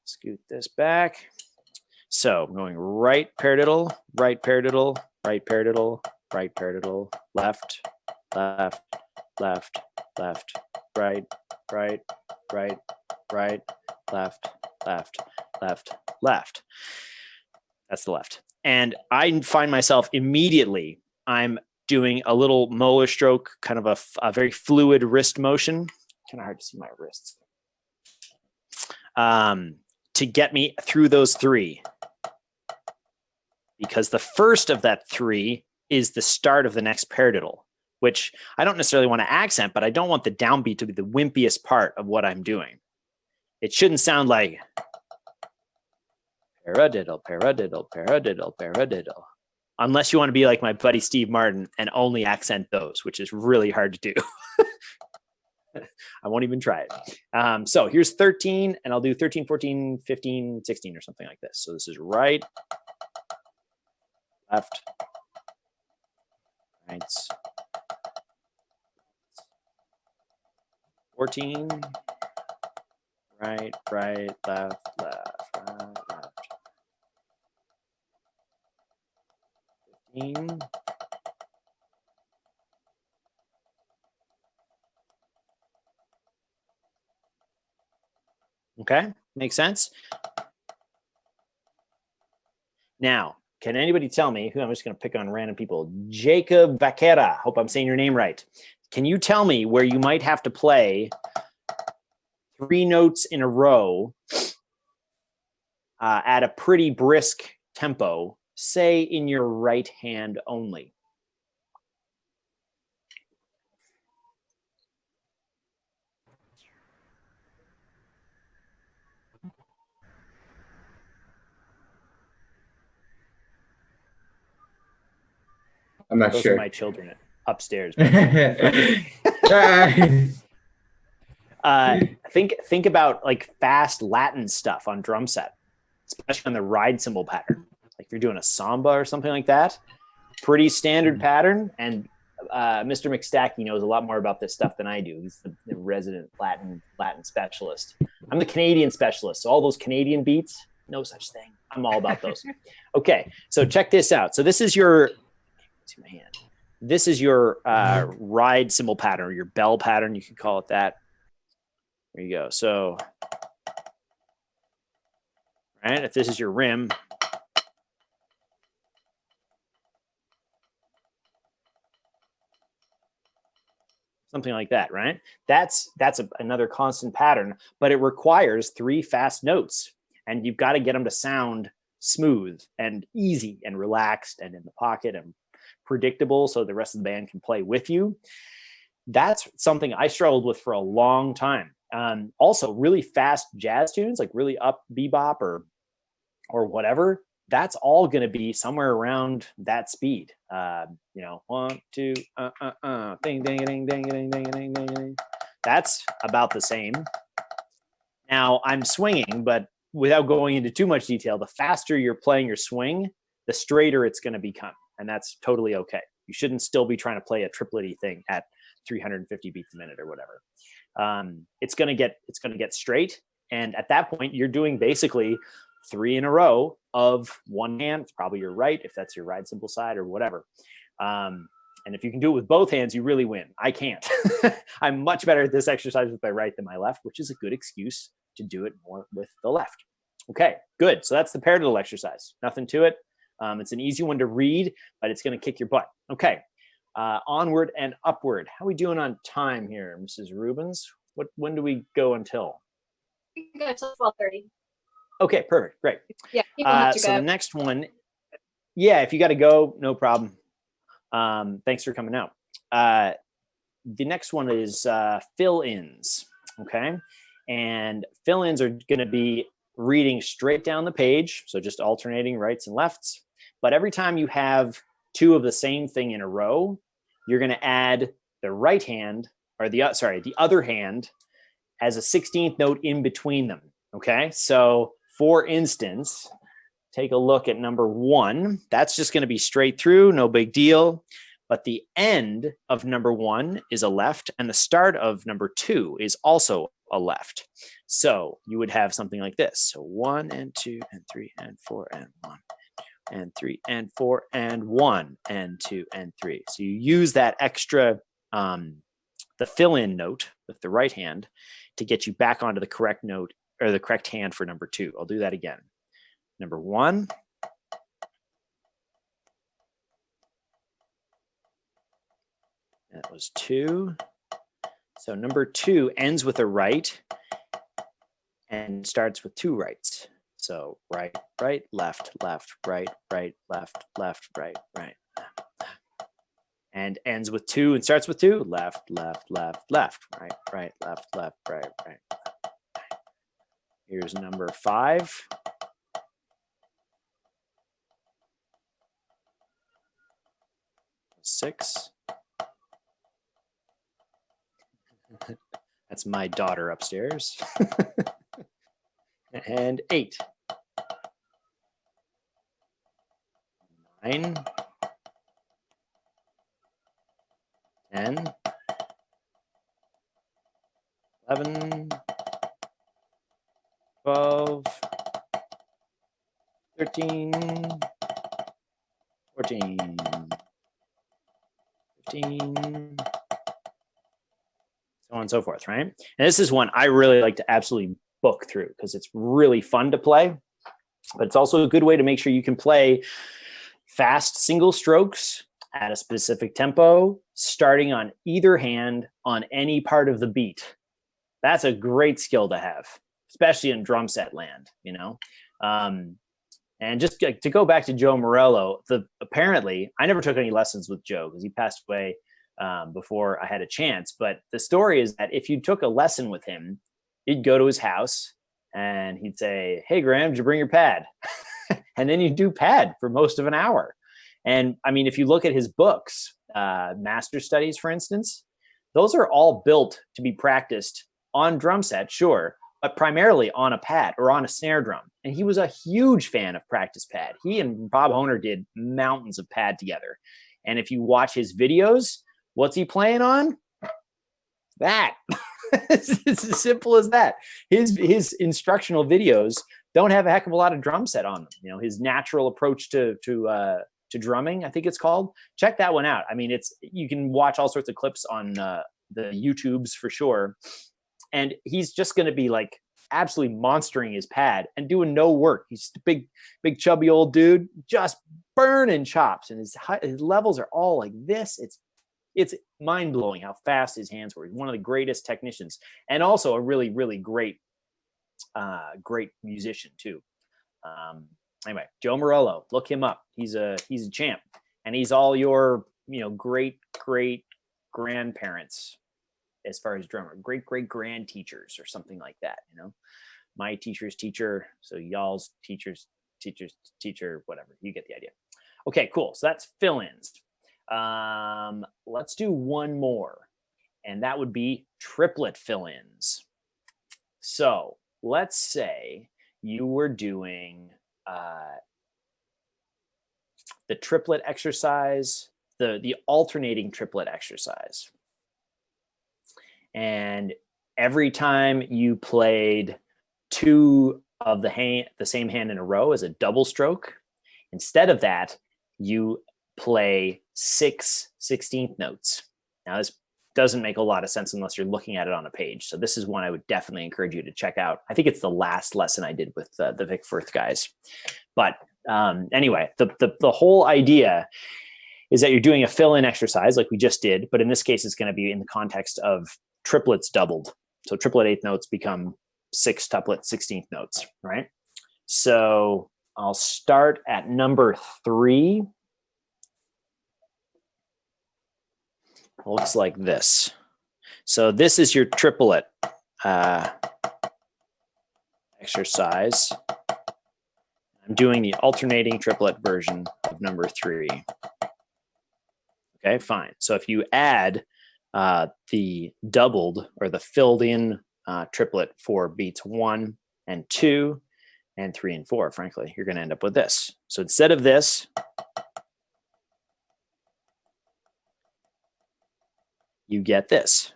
Scoot this back. So I'm going right paradiddle, right paradiddle, right paradiddle, right paradiddle, left, left, left, left, right, right, right, right, left, left, left, left. That's the left. And I find myself immediately, I'm doing a little molar stroke, kind of a very fluid wrist motion. Kind of hard to see my wrists. To get me through those 3. Because the first of that 3 is the start of the next paradiddle, which I don't necessarily want to accent, but I don't want the downbeat to be the wimpiest part of what I'm doing. It shouldn't sound like paradiddle, paradiddle, paradiddle, paradiddle, unless you want to be like my buddy Steve Martin and only accent those, which is really hard to do. I won't even try it. So here's 13, and I'll do 13, 14, 15, 16, or something like this. So this is right, left, right, 14, right, right, left, left, right, left, 15, okay, makes sense. Now, can anybody tell me who? I'm just going to pick on random people. Jacob Vaquera. Hope I'm saying your name right. Can you tell me where you might have to play 3 notes in a row at a pretty brisk tempo, say in your right hand only? I'm not Those sure. are my children upstairs. Think about like fast Latin stuff on drum set, especially on the ride cymbal pattern. Like if you're doing a samba or something like that, pretty standard pattern. And Mr. McStackey knows a lot more about this stuff than I do. He's the resident Latin specialist. I'm the Canadian specialist. So all those Canadian beats, no such thing. I'm all about those. Okay, so check this out. So this is your, my hand. This is your ride cymbal pattern, or your bell pattern. You could call it that. There you go. So, right, if this is your rim, something like that, right? That's another constant pattern, but it requires 3 fast notes, and you've got to get them to sound smooth and easy and relaxed and in the pocket and predictable, so the rest of the band can play with you. That's something I struggled with for a long time. Also, really fast jazz tunes, like really up bebop or whatever, that's all going to be somewhere around that speed. 1, 2, ding, ding, ding, ding, ding, ding, ding, ding, ding. That's about the same. Now I'm swinging, but without going into too much detail, the faster you're playing your swing, the straighter it's going to become. And that's totally okay. You shouldn't still be trying to play a triplet-y thing at 350 beats a minute or whatever. It's going to get straight. And at that point, you're doing basically 3 in a row of one hand. It's probably your right, if that's your ride simple side or whatever. And if you can do it with both hands, you really win. I can't. I'm much better at this exercise with my right than my left, which is a good excuse to do it more with the left. Okay, good. So that's the paradiddle exercise. Nothing to it. It's an easy one to read, but it's going to kick your butt. Okay, onward and upward. How are we doing on time here, Mrs. Rubens? When do we go until? We can go until 12:30. Okay, perfect, great. Yeah, people have to so go. the next one, yeah, if you got to go, no problem. Thanks for coming out. The next one is fill-ins, okay? And fill-ins are going to be reading straight down the page, so just alternating rights and lefts. But every time you have 2 of the same thing in a row, you're going to add the right hand, or the other hand, as a 16th note in between them, okay? So, for instance, take a look at number 1. That's just going to be straight through, no big deal. But the end of number 1 is a left, and the start of number 2 is also a left. So you would have something like this. So 1 and 2 and 3 and 4 and 1 and 3 and 4 and 1 and 2 and 3. So you use that extra, the fill-in note with the right hand to get you back onto the correct note, or the correct hand for number 2. I'll do that again. Number 1. That was 2. So number 2 ends with a right and starts with 2 rights. So right, right, left, left, right, right, left, left, right, right. And ends with 2 and starts with 2. Left, left, left, left, right, right, left, left, right, right. Here's number 5. Six. That's my daughter upstairs. And 8. 9. 10. 11. 12. 13. 14. 15. So on and so forth, right? And this is one I really like to absolutely book through because it's really fun to play, but it's also a good way to make sure you can play fast single strokes at a specific tempo, starting on either hand on any part of the beat. That's a great skill to have, especially in drum set land, you know? And just to go back to Joe Morello, apparently, I never took any lessons with Joe because he passed away before I had a chance. But the story is that if you took a lesson with him, you'd go to his house and he'd say, "Hey, Graeme, did you bring your pad?" And then you'd do pad for most of an hour. And I mean, if you look at his books, Master Studies, for instance, those are all built to be practiced on drum set, sure, but primarily on a pad or on a snare drum. And he was a huge fan of practice pad. He and Bob Honer did mountains of pad together. And if you watch his videos, what's he playing on? That. It's as simple as that. His instructional videos don't have a heck of a lot of drum set on them. You know, his natural approach to drumming, I think it's called. Check that one out. I mean, you can watch all sorts of clips on the YouTubes for sure. And he's just going to be like absolutely monstering his pad and doing no work. He's a big chubby old dude, just burning chops, and his levels are all like this. It's mind blowing how fast his hands were. He's one of the greatest technicians, and also a really, really great musician too. Anyway, Joe Morello, look him up. He's a champ, and he's all your great grandparents as far as drummer, great grand teachers or something like that. You know, my teacher's teacher, so y'all's teacher's teacher, whatever. You get the idea. Okay, cool. So that's fill-ins. Let's do one more, and that would be triplet fill-ins. So let's say you were doing the triplet exercise, the alternating triplet exercise. And every time you played two of the same hand in a row as a double stroke, instead of that, you play 6 16th notes. Now, this doesn't make a lot of sense unless you're looking at it on a page. So this is one I would definitely encourage you to check out. I think it's the last lesson I did with the Vic Firth guys. But anyway, the whole idea is that you're doing a fill-in exercise like we just did, but in this case, it's going to be in the context of triplets doubled. So triplet eighth notes become 6 tuplet 16th notes, right? So I'll start at number 3. It looks like this. So this is your triplet exercise. I'm doing the alternating triplet version of number 3. Okay, fine. So if you add the doubled or the filled in triplet for beats 1 and 2 and 3 and 4, frankly, you're going to end up with this. So instead of this, you get this.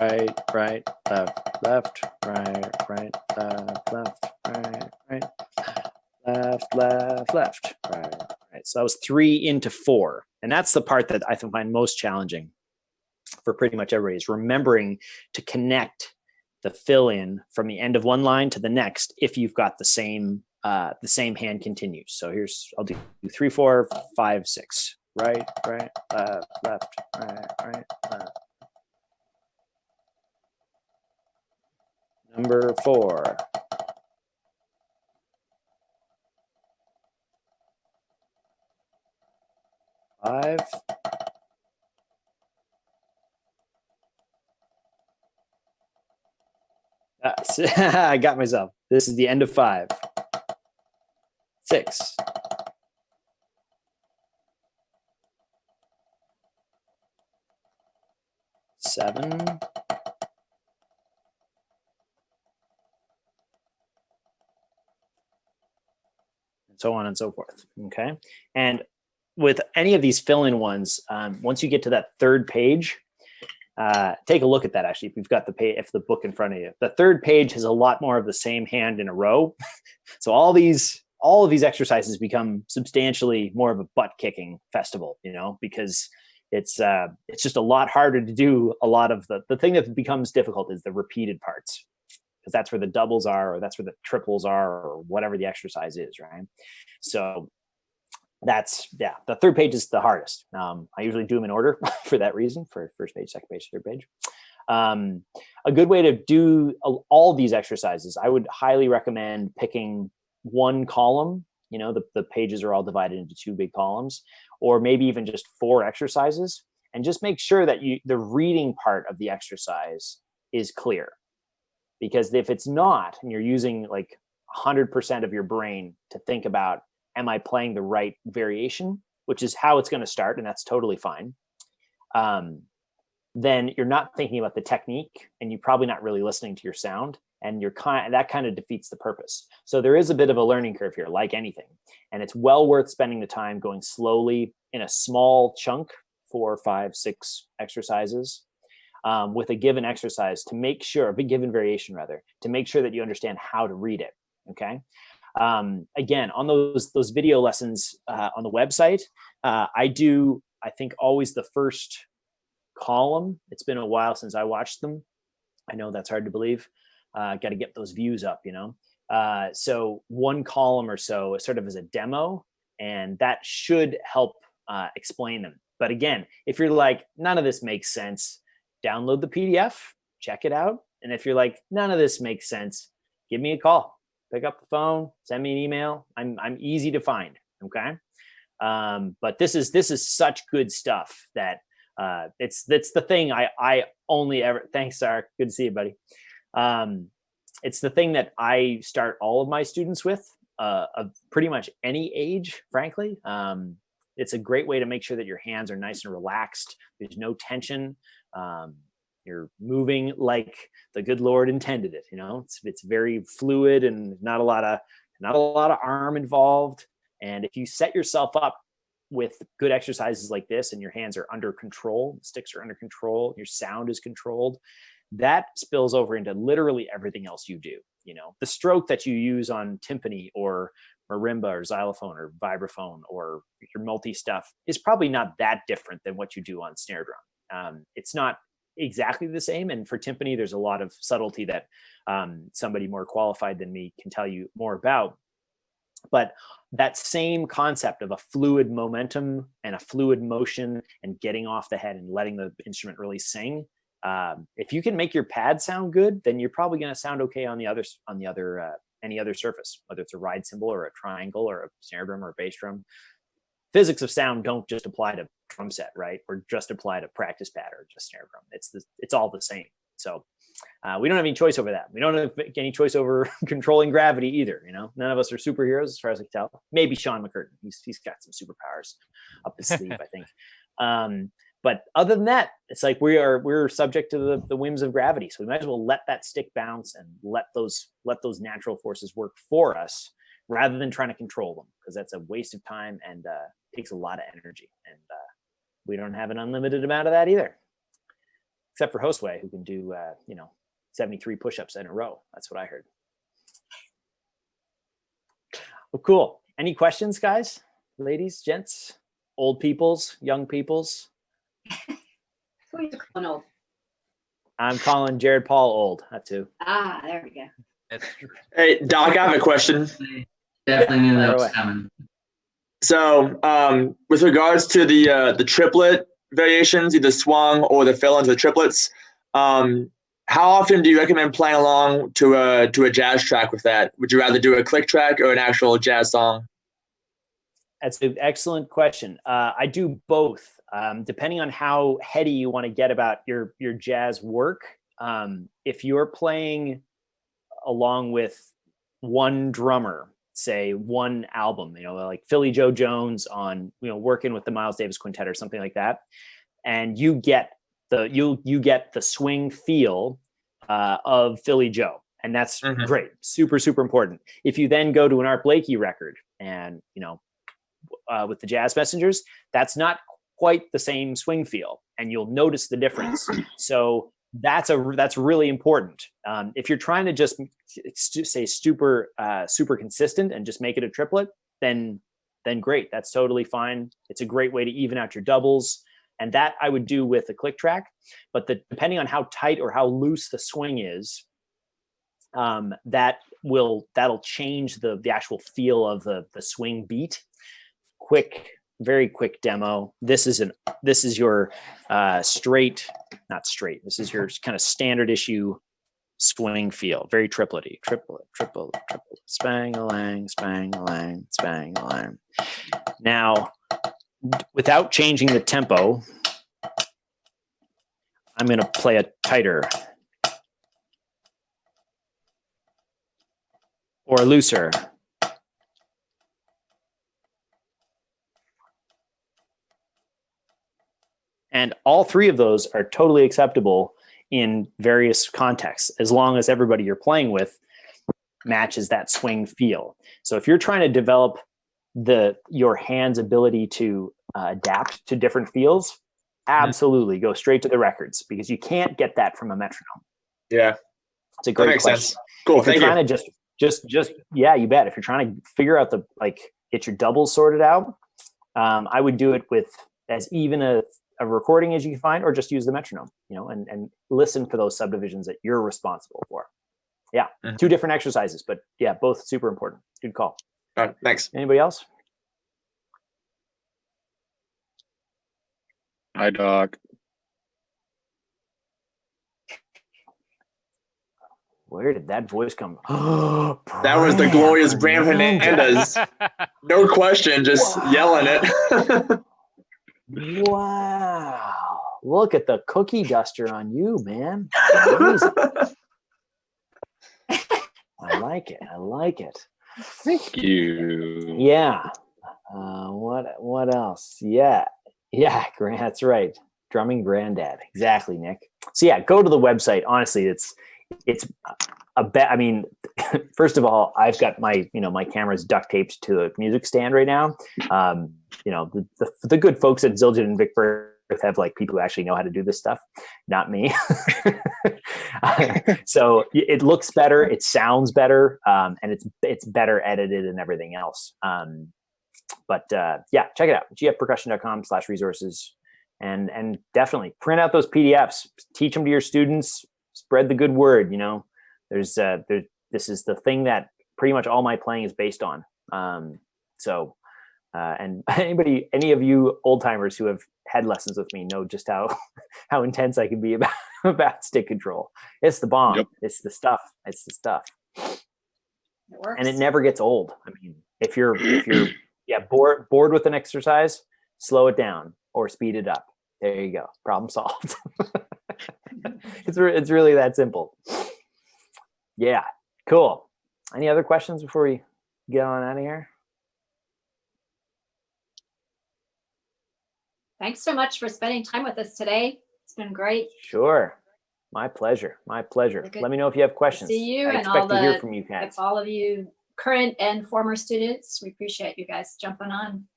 Right, right, left, left, right, right, left, left, right, right, left, left, left, right, right. So that was 3 into 4. And that's the part that I find most challenging for pretty much everybody, is remembering to connect the fill-in from the end of one line to the next if you've got the same hand continues. So I'll do 3, 4, 5, 6. Right, right, left, right, right, left. Number 4. Five. I got myself. This is the end of 5. 6. 7. And so on and so forth. Okay. And with any of these fill-in ones, once you get to that third page, take a look at that. Actually, if you've got the book in front of you, the third page has a lot more of the same hand in a row. So all of these exercises become substantially more of a butt-kicking festival, because it's just a lot harder to do. A lot of the thing that becomes difficult is the repeated parts, because that's where the doubles are, or that's where the triples are, or whatever the exercise is, right? So the third page is the hardest. I usually do them in order for that reason, for first page, second page, third page. A good way to do all these exercises, I would highly recommend picking one column. The pages are all divided into 2 big columns, or maybe even just 4 exercises, and just make sure that the reading part of the exercise is clear. Because if it's not, and you're using like 100% of your brain to think about, am I playing the right variation, which is how it's going to start, and that's totally fine, then you're not thinking about the technique, and you're probably not really listening to your sound, and that kind of defeats the purpose. So there is a bit of a learning curve here, like anything, and it's well worth spending the time going slowly in a small chunk, 4, 5, 6 exercises, with a given exercise to make sure, a given variation rather, to make sure that you understand how to read it. Okay. Again, on those video lessons on the website, I think always the first column. It's been a while since I watched them. I know that's hard to believe. Got to get those views up, so one column or so sort of as a demo, and that should help explain them. But again, if you're like, none of this makes sense, download the PDF, check it out. And if you're like, none of this makes sense, give me a call. Pick up the phone, send me an email. I'm easy to find. Okay. But this is such good stuff that that's the thing I only ever, thanks, Sark. Good to see you, buddy. it's the thing that I start all of my students with, of pretty much any age, frankly. It's a great way to make sure that your hands are nice and relaxed. There's no tension. You're moving like the good Lord intended it. It's very fluid and not a lot of arm involved. And if you set yourself up with good exercises like this and your hands are under control, the sticks are under control, your sound is controlled, that spills over into literally everything else you do. The stroke that you use on timpani or marimba or xylophone or vibraphone or your multi stuff is probably not that different than what you do on snare drum. It's not exactly the same. And for timpani, there's a lot of subtlety that somebody more qualified than me can tell you more about. But that same concept of a fluid momentum and a fluid motion and getting off the head and letting the instrument really sing. If you can make your pad sound good, then you're probably going to sound okay on any other surface, whether it's a ride cymbal or a triangle or a snare drum or a bass drum. Physics of sound don't just apply to drum set, right? Or just apply to practice pad or just snare drum. It's all the same. So we don't have any choice over that. We don't have any choice over controlling gravity either. None of us are superheroes as far as I can tell. Maybe Sean McCurtain. He's got some superpowers up his sleeve, I think. But other than that, it's like we're subject to the whims of gravity. So we might as well let that stick bounce and let those natural forces work for us rather than trying to control them, because that's a waste of time and takes a lot of energy. And we don't have an unlimited amount of that either, except for Josue, who can do 73 push-ups in a row. That's what I heard. Well, cool. Any questions, guys, ladies, gents, old peoples, young peoples? Who are you calling old? I'm calling Jared Paul old. That's who. There we go. That's true. Hey, Doc, I have a question. Definitely knew that Fire was away. coming. So, with regards to the triplet variations, either swung or the fill-ins or triplets, how often do you recommend playing along to a jazz track with that? Would you rather do a click track or an actual jazz song? That's an excellent question. I do both, depending on how heady you want to get about your jazz work. If you're playing along with one drummer, say one album, like Philly Joe Jones on, working with the Miles Davis Quintet or something like that, and you get the swing feel of Philly Joe, and that's great, super, super important. If you then go to an Art Blakey record and with the Jazz Messengers, that's not quite the same swing feel, and you'll notice the difference. So that's really important. If you're trying to just say super consistent and just make it a triplet, then great. That's totally fine. It's a great way to even out your doubles, and that I would do with a click track. But depending on how tight or how loose the swing is, that'll change the actual feel of the swing beat. Very quick demo. This is your not straight. This is your kind of standard issue swing feel. Very triplety. Triplet. Spang-a-lang, spang-a-lang, spang-a-lang. Now, without changing the tempo, I'm going to play a tighter or looser. And all three of those are totally acceptable in various contexts, as long as everybody you're playing with matches that swing feel. So if you're trying to develop your hand's ability to adapt to different feels, absolutely go straight to the records, because you can't get that from a metronome. Yeah, it's a great that makes question. Sense. Cool. If you're Thank trying you. to just yeah, you bet. If you're trying to figure out get your doubles sorted out, I would do it with as even a recording as you can find, or just use the metronome, and listen for those subdivisions that you're responsible for. Yeah, two different exercises, but yeah, both super important. Good call. All right, thanks. Anybody else? Hi, Doc. Where did that voice come from? That was the glorious Graeme Hernandez. No question, just yelling it. Wow. Look at the cookie duster on you, man. Amazing. like it. I like it. Thank you. Yeah. What else? Yeah. That's right. Drumming granddad. Exactly, Nick. So yeah, go to the website. Honestly, it's a bet. I mean, first of all, I've got my camera's duct taped to a music stand right now. The good folks at Zildjian and Vic Firth have like people who actually know how to do this stuff, not me. So it looks better, it sounds better, and it's better edited and everything else. But check it out, gfpercussion.com/resources, and definitely print out those PDFs, teach them to your students, spread the good word. This is the thing that pretty much all my playing is based on. And any of you old timers who have had lessons with me know just how intense I can be about stick control. It's the bomb. Yep. It's the stuff. It works. And it never gets old. I mean, if you're bored with an exercise, slow it down or speed it up. There you go. Problem solved. It's really that simple. Yeah, cool. Any other questions before we get on out of here? Thanks so much for spending time with us today. It's been great. Sure. My pleasure. Let me know if you have questions. See you I and expect all to hear from you guys. all of you current and former students. We appreciate you guys jumping on.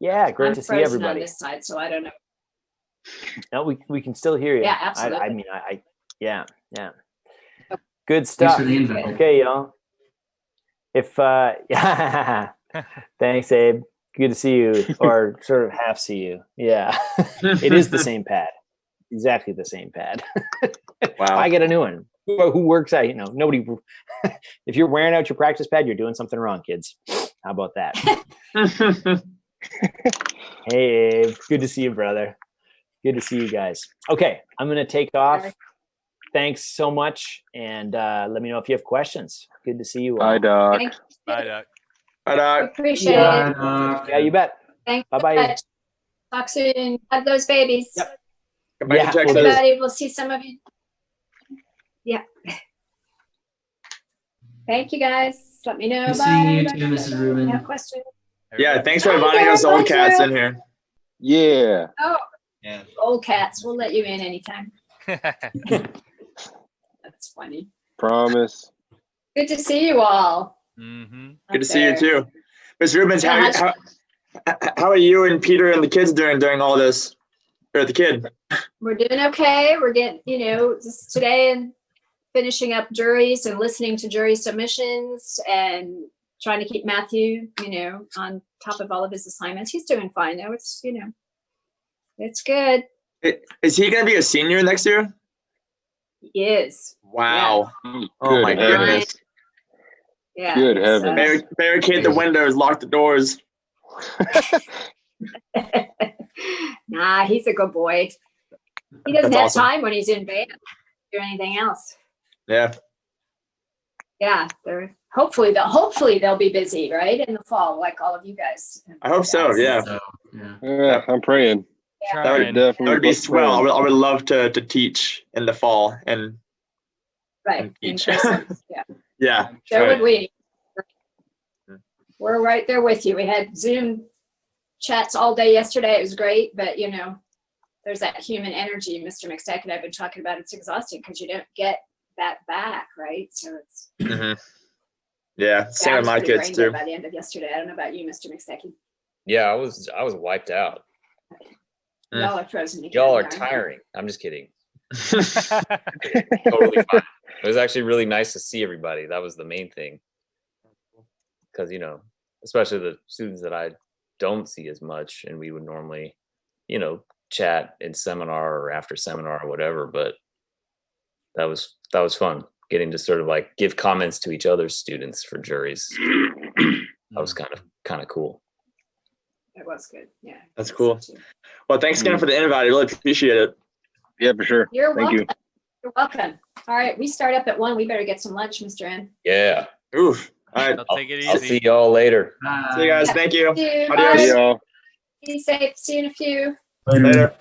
Yeah, great to see everybody. On this side, so I don't know. No, we can still hear you. Yeah, absolutely. Yeah. Good stuff. Okay, y'all. Thanks, Abe. Good to see you, or sort of half see you. Yeah, it is the same pad. Exactly the same pad. Wow. I get a new one. Who works out? Nobody. If you're wearing out your practice pad, you're doing something wrong, kids. How about that? Hey, Abe. Good to see you, brother. Good to see you guys. Okay, I'm going to take off. Thanks so much, and let me know if you have questions. Good to see you all. Bye, Doc. Bye, Doc. Bye, Doc. Appreciate it. Yeah, you bet. Thanks. Bye-bye. Talk soon. Have those babies. Yep. Come back to Texas. Everybody, we'll see some of you. Yeah. Thank you, guys. Let me know. Good seeing you too, Mrs. Rubin. Have questions? Yeah, thanks for inviting us old cats in here. Yeah. Oh, Yeah. old cats. We'll let you in anytime. That's funny. Promise. Good to see you all. Mm-hmm. Good to see you too. Ms. Rubens, how are you and Peter and the kids doing during all this? Or the kid? We're doing okay. We're getting, just today and finishing up juries and listening to jury submissions and trying to keep Matthew, on top of all of his assignments. He's doing fine though. It's, it's good. Is he going to be a senior next year? He is. Wow. Yeah. Oh my goodness. Yeah. Good heavens. Barricade the windows, lock the doors. Nah, he's a good boy. He doesn't That's have awesome. time when he's in band to do anything else. Yeah. Yeah, hopefully they'll be busy, right? In the fall, like all of you guys. I hope so, yeah. So, Yeah, I'm praying. Trying. That would be swell. I would love to teach in the fall and Right. In teach. person. Yeah. Yeah. So right. would we. We're right there with you. We had Zoom chats all day yesterday. It was great, but there's that human energy Mr. McStack and I've been talking about. It's exhausting because you don't get that back, right? So it's Yeah, same with my kids too. By the end of yesterday. I don't know about you, Mr. McStacky. Yeah, I was wiped out. Y'all are frozen. Y'all are tiring. I'm just kidding. Totally fine. It was actually really nice to see everybody. That was the main thing. Because, especially the students that I don't see as much, and we would normally, chat in seminar or after seminar or whatever. But that was fun, getting to sort of like give comments to each other's students for juries. That was kind of cool. It was good. Yeah. That's cool. Well, thanks again for the invite. I really appreciate it. Yeah, for sure. You're Thank welcome. you. You're welcome. All right, we start up at 1. We better get some lunch, Mr. N. Yeah. Oof. All right. I'll take it easy. I'll see y'all later. See you guys. Thank you. See you. Adios. See y'all. Be safe. See you in a few. Later.